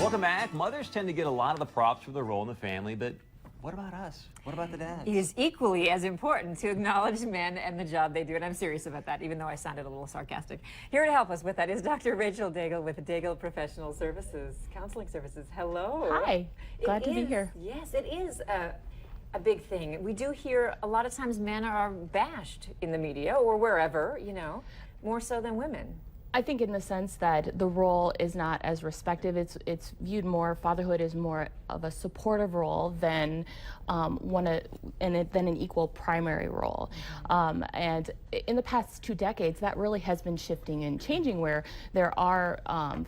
Welcome back. Mothers tend to get a lot of the props for their role in the family, but what about us? What about the dads? It is equally as important to acknowledge men and the job they do, and I'm serious about that, even though I sounded a little sarcastic. Here to help us with that is Dr. Rachel Daigle with Daigle Professional Services, Counseling Services. Hello. Hi. Glad to be here. Yes, it is a big thing. We do hear a lot of times men are bashed in the media or wherever, you know, more so than women. I think in the sense that the role is not as respected. It's viewed more, fatherhood is more of a supportive role than than an equal primary role. And in the past 2 decades, that really has been shifting and changing, where there are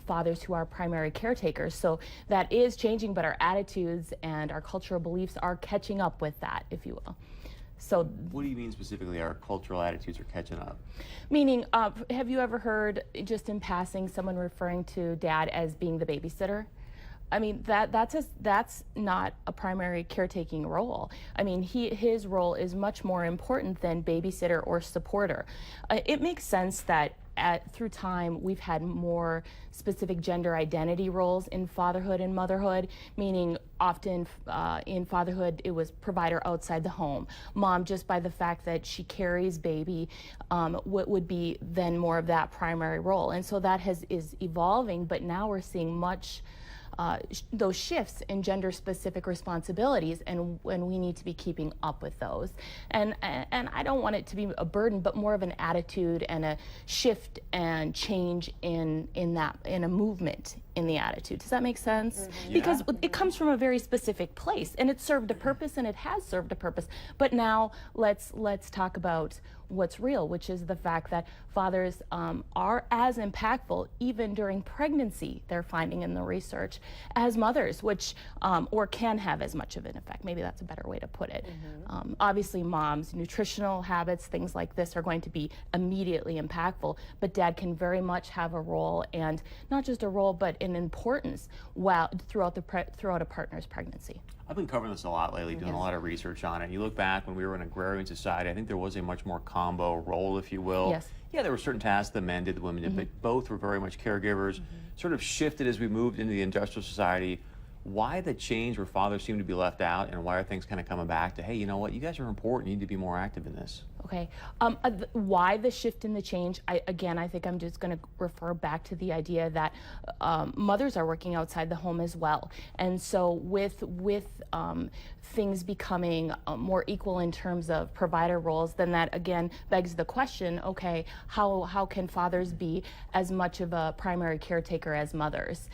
fathers who are primary caretakers. So that is changing, but our attitudes and our cultural beliefs are catching up with that, if you will. So, what do you mean specifically our cultural attitudes are catching up? Meaning, have you ever heard, just in passing, someone referring to dad as being the babysitter? I mean, that's not a primary caretaking role. I mean, his role is much more important than babysitter or supporter. It makes sense that through time, we've had more specific gender identity roles in fatherhood and motherhood, meaning often in fatherhood, it was provider outside the home. Mom, just by the fact that she carries baby, would be then more of that primary role. And so that is evolving, but now we're seeing much those shifts in gender-specific responsibilities, and we need to be keeping up with those. And I don't want it to be a burden, but more of an attitude and a shift and change in a movement in the attitude. Does that make sense? Mm-hmm. Because it comes from a very specific place, and it served a purpose, and it has served a purpose. But now let's talk about what's real, which is the fact that fathers are as impactful even during pregnancy, they're finding in the research, as mothers, which or can have as much of an effect. Maybe that's a better way to put it. Mm-hmm. Obviously, moms, nutritional habits, things like this are going to be immediately impactful, but dad can very much have a role, and not just a role, but an importance throughout a partner's pregnancy. I've been covering this a lot lately, doing a lot of research on it. You look back when we were an agrarian society, I think there was a much more combo role, if you will. Yes. Yeah, there were certain tasks the men did, the women did, but both were very much caregivers. Sort of shifted as we moved into the industrial society. Why the change where fathers seem to be left out, and why are things kind of coming back to, hey, you know what, you guys are important, you need to be more active in this? Okay. Why the shift in the change? I think I'm just going to refer back to the idea that mothers are working outside the home as well, and so with things becoming more equal in terms of provider roles, then that again begs the question: okay, how can fathers be as much of a primary caretaker as mothers?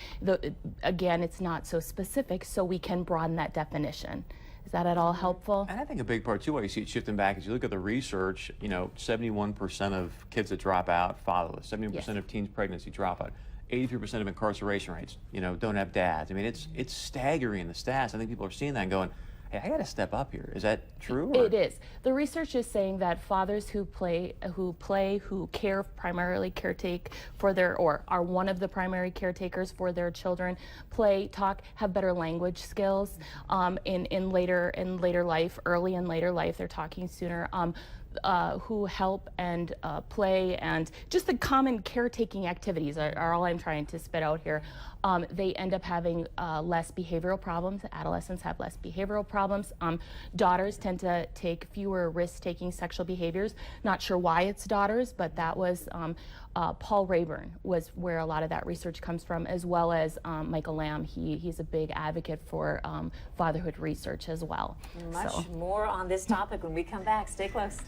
Again, it's not so specific, so we can broaden that definition. Is that at all helpful? And I think a big part too why you see it shifting back is you look at the research, 71% of kids that drop out fatherless, 70% of teens pregnancy drop out, 83% of incarceration rates, don't have dads. I mean, it's staggering, the stats. I think people are seeing that and going, hey, I got to step up here. Is that true? It is. The research is saying that fathers who care, primarily caretake for their, or are one of the primary caretakers for their children, have better language skills in later life, early and later life. They're talking sooner. Who help and play, and just the common caretaking activities are all I'm trying to spit out here. They end up having less behavioral problems. Adolescents have less behavioral problems. Daughters tend to take fewer risk-taking sexual behaviors. Not sure why it's daughters, but that was Paul Rayburn was where a lot of that research comes from, as well as Michael Lamb. He's a big advocate for fatherhood research as well. Much more on this topic when we come back. Stay close.